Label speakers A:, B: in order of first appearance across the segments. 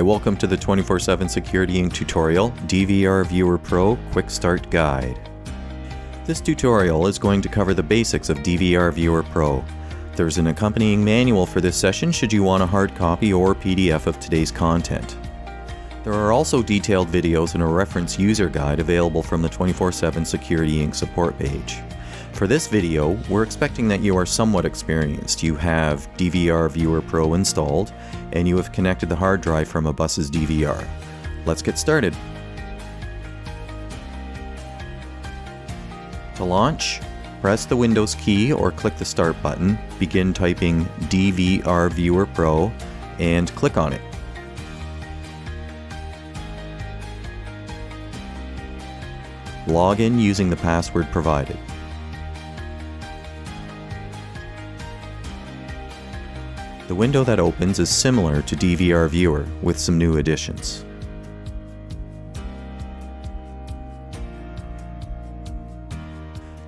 A: welcome to the 24/7 Security Inc. tutorial, DVRViewer Pro Quick Start Guide. This tutorial is going to cover the basics of DVRViewer Pro. There's an accompanying manual for this session should you want a hard copy or PDF of today's content. There are also detailed videos and a reference user guide available from the 24/7 Security Inc. support page. For this video, we're expecting that you are somewhat experienced. You have DVRViewer Pro installed, and you have connected the hard drive from a bus's DVR. Let's get started. To launch, press the Windows key or click the Start button, begin typing DVRViewer Pro, and click on it. Log in using the password provided. The window that opens is similar to DVRViewer with some new additions.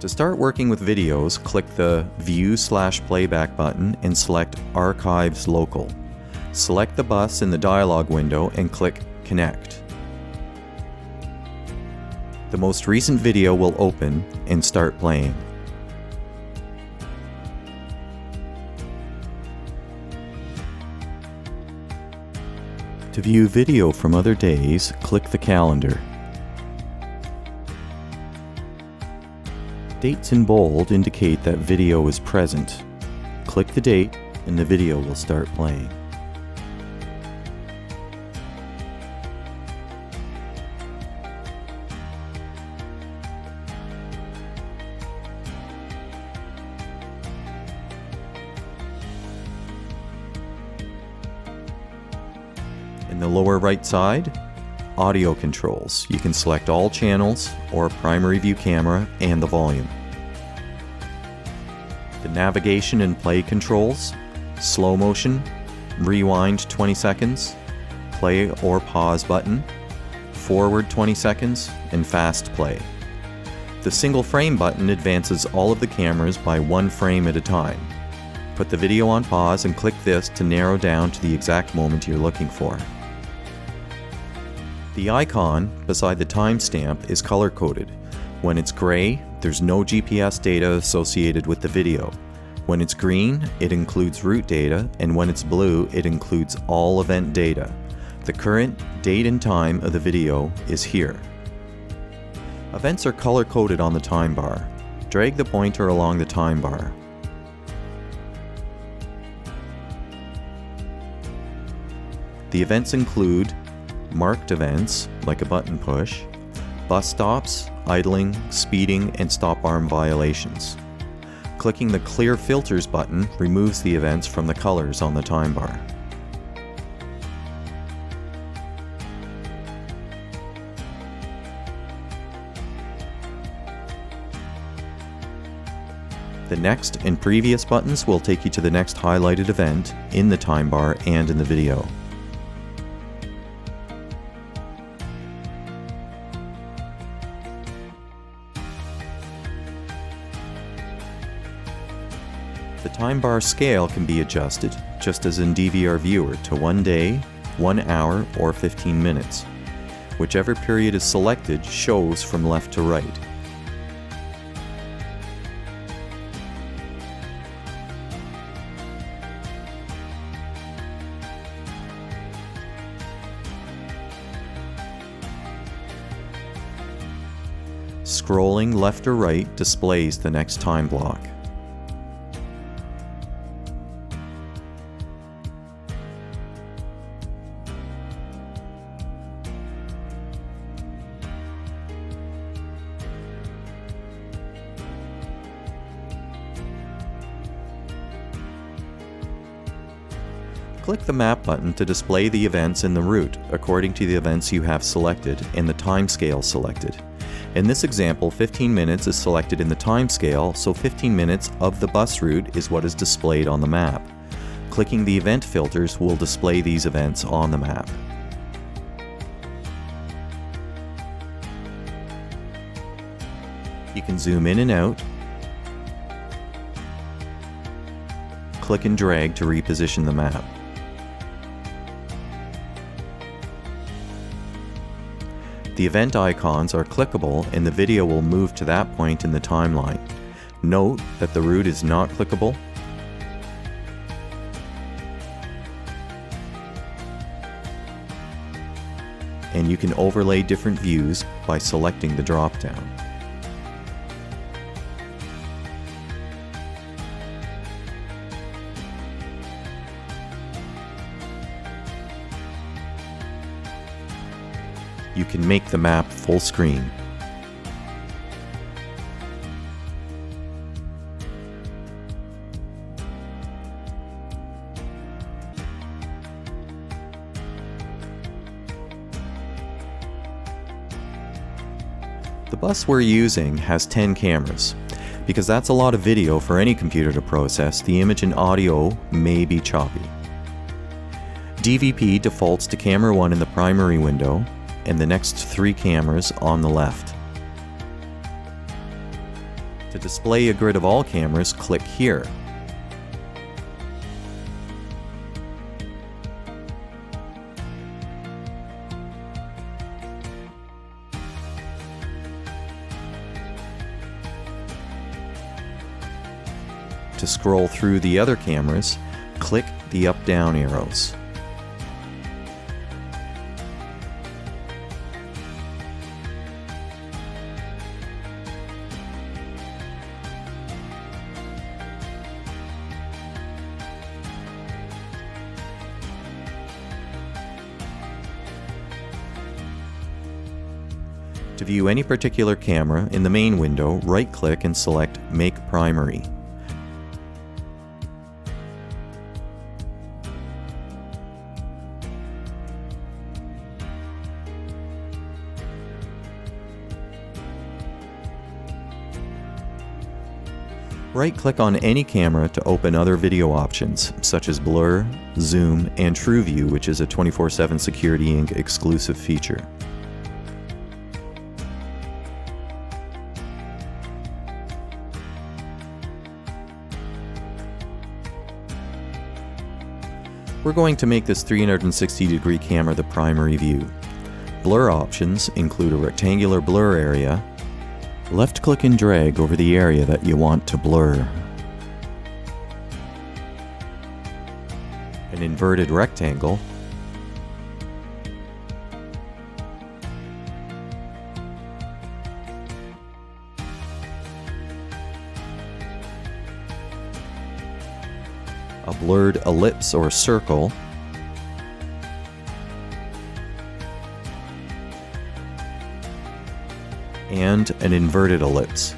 A: To start working with videos, click the View/Playback button and select Archives Local. Select the bus in the dialog window and click Connect. The most recent video will open and start playing. To view video from other days, click the calendar. Dates in bold indicate that video is present. Click the date and the video will start playing. In the lower right side, audio controls. You can select all channels or primary view camera and the volume. The navigation and play controls, slow motion, rewind 20 seconds, play or pause button, forward 20 seconds, and fast play. The single frame button advances all of the cameras by one frame at a time. Put the video on pause and click this to narrow down to the exact moment you're looking for. The icon beside the timestamp is color-coded. When it's gray, there's no GPS data associated with the video. When it's green, it includes root data, and when it's blue, it includes all event data. The current date and time of the video is here. Events are color-coded on the time bar. Drag the pointer along the time bar. The events include marked events, like a button push, bus stops, idling, speeding, and stop arm violations. Clicking the Clear Filters button removes the events from the colors on the time bar. The Next and Previous buttons will take you to the next highlighted event in the time bar and in the video. The time bar scale can be adjusted, just as in DVRViewer, to 1 day, 1 hour, or 15 minutes. Whichever period is selected shows from left to right. Scrolling left or right displays the next time block. Click the Map button to display the events in the route according to the events you have selected and the timescale selected. In this example, 15 minutes is selected in the timescale, so 15 minutes of the bus route is what is displayed on the map. Clicking the event filters will display these events on the map. You can zoom in and out, click and drag to reposition the map. The event icons are clickable and the video will move to that point in the timeline. Note that the root is not clickable. And you can overlay different views by selecting the drop-down. You can make the map full screen. The bus we're using has 10 cameras. Because that's a lot of video for any computer to process, the image and audio may be choppy. DVP defaults to camera 1 in the primary window, and the next 3 cameras on the left. To display a grid of all cameras, click here. To scroll through the other cameras, click the up-down arrows. To view any particular camera, in the main window, right-click and select Make Primary. Right-click on any camera to open other video options, such as Blur, Zoom, and TrueView, which is a 24/7 Security Inc. exclusive feature. We're going to make this 360-degree camera the primary view. Blur options include a rectangular blur area. Left-click and drag over the area that you want to blur. An inverted rectangle. A blurred ellipse or circle. And an inverted ellipse.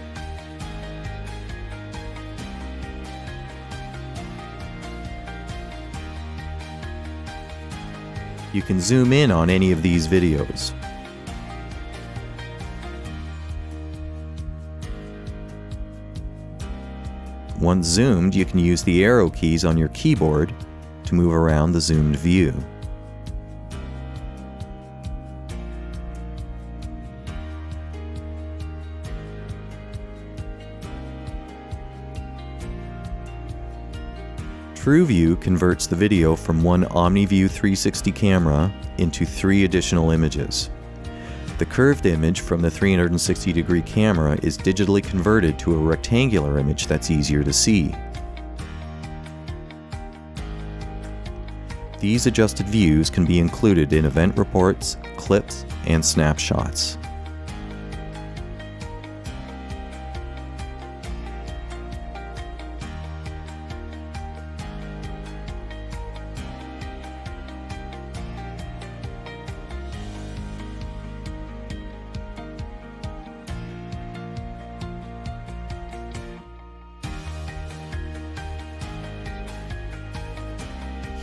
A: You can zoom in on any of these videos. Once zoomed, you can use the arrow keys on your keyboard to move around the zoomed view. TrueView converts the video from one OmniView 360 camera into 3 additional images. The curved image from the 360-degree camera is digitally converted to a rectangular image that's easier to see. These adjusted views can be included in event reports, clips, and snapshots.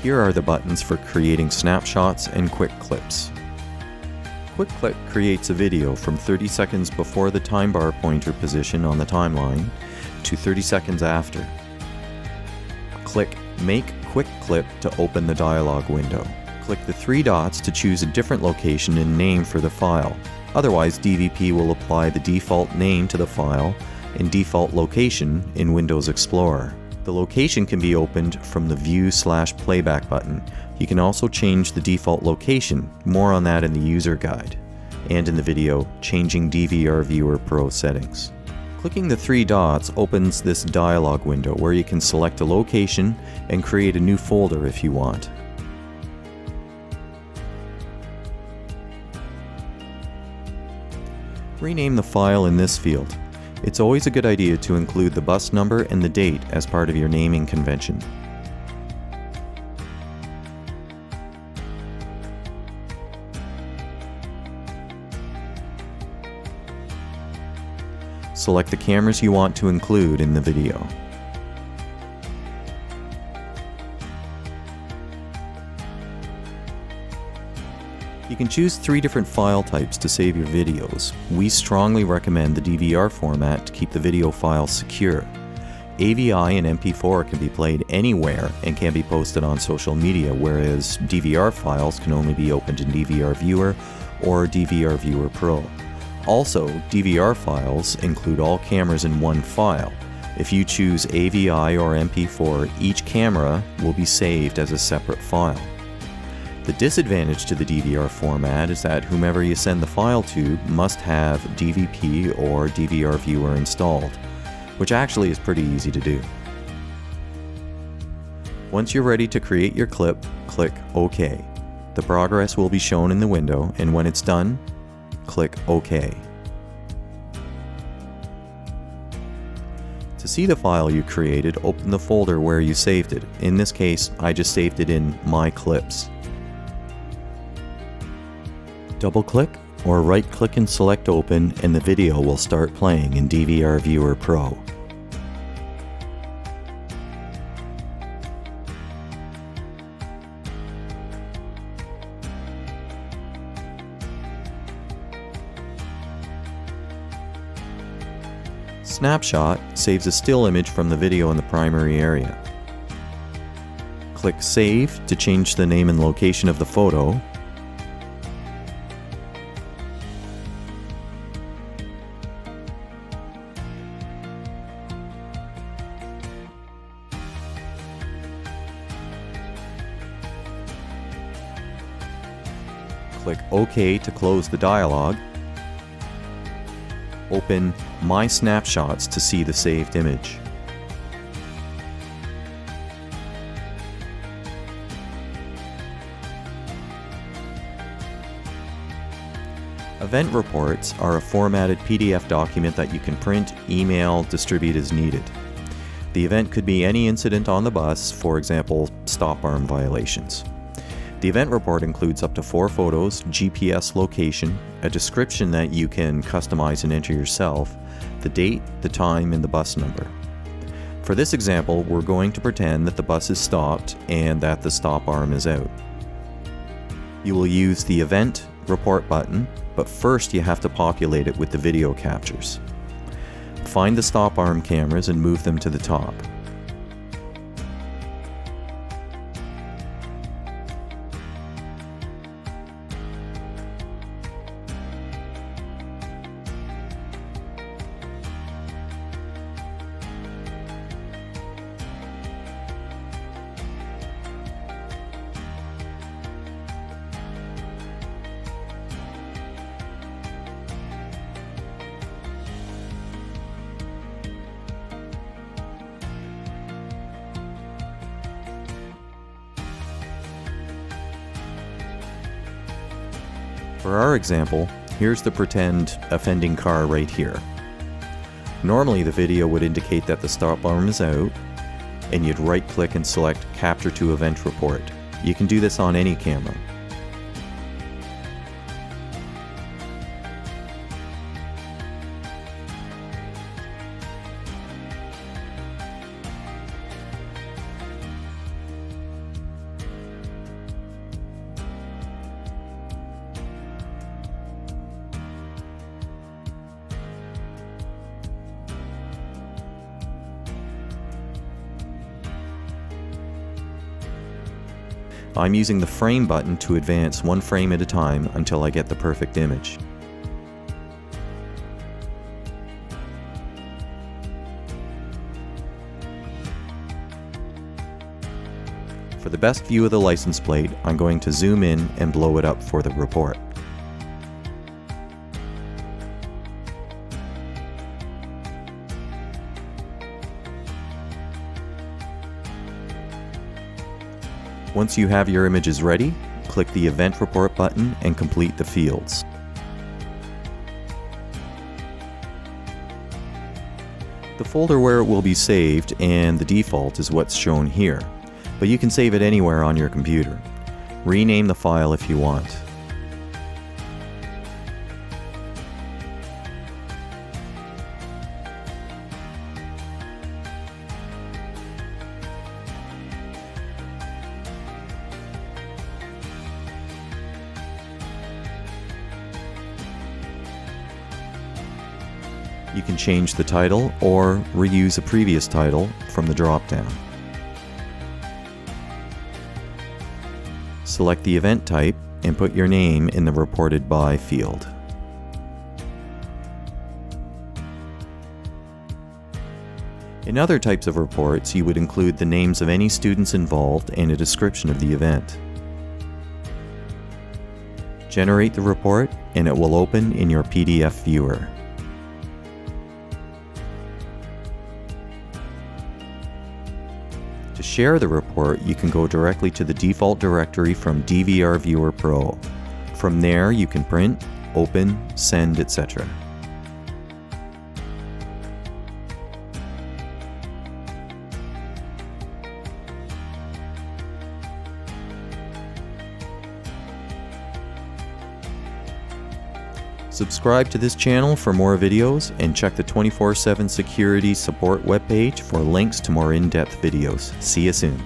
A: Here are the buttons for creating snapshots and quick clips. Quick Clip creates a video from 30 seconds before the time bar pointer position on the timeline to 30 seconds after. Click Make Quick Clip to open the dialog window. Click the 3 dots to choose a different location and name for the file. Otherwise, DVP will apply the default name to the file and default location in Windows Explorer. The location can be opened from the View/Playback button. You can also change the default location, more on that in the user guide. and in the video, changing DVRViewer Pro settings. Clicking the three dots opens this dialog window where you can select a location and create a new folder if you want. Rename the file in this field. It's always a good idea to include the bus number and the date as part of your naming convention. Select the cameras you want to include in the video. You can choose 3 different file types to save your videos. We strongly recommend the DVR format to keep the video files secure. AVI and MP4 can be played anywhere and can be posted on social media, whereas DVR files can only be opened in DVRViewer or DVRViewer Pro. Also, DVR files include all cameras in one file. If you choose AVI or MP4, each camera will be saved as a separate file. The disadvantage to the DVR format is that whomever you send the file to must have DVP or DVRViewer installed, which actually is pretty easy to do. Once you're ready to create your clip, click OK. The progress will be shown in the window, and when it's done, click OK. To see the file you created, open the folder where you saved it. In this case, I just saved it in My Clips. Double-click or right-click and select Open, and the video will start playing in DVRViewer Pro. Snapshot saves a still image from the video in the primary area. Click Save to change the name and location of the photo. Click OK to close the dialog. Open My Snapshots to see the saved image. Event reports are a formatted PDF document that you can print, email, distribute as needed. The event could be any incident on the bus, for example, stop arm violations. The event report includes up to 4 photos, GPS location, a description that you can customize and enter yourself, the date, the time, and the bus number. For this example, we're going to pretend that the bus is stopped and that the stop arm is out. You will use the Event Report button, but first you have to populate it with the video captures. Find the stop arm cameras and move them to the top. For our example, here's the pretend offending car right here. Normally the video would indicate that the stop arm is out, and you'd right-click and select Capture to Event Report. You can do this on any camera. I'm using the frame button to advance 1 frame at a time until I get the perfect image. For the best view of the license plate, I'm going to zoom in and blow it up for the report. Once you have your images ready, click the Event Report button and complete the fields. The folder where it will be saved and the default is what's shown here, but you can save it anywhere on your computer. Rename the file if you want. You can change the title or reuse a previous title from the drop-down. Select the event type and put your name in the Reported By field. In other types of reports, you would include the names of any students involved and a description of the event. Generate the report and it will open in your PDF viewer. To share the report, you can go directly to the default directory from DVRViewer Pro. From there, you can print, open, send, etc. Subscribe to this channel for more videos and check the 24/7 security support webpage for links to more in-depth videos. See you soon.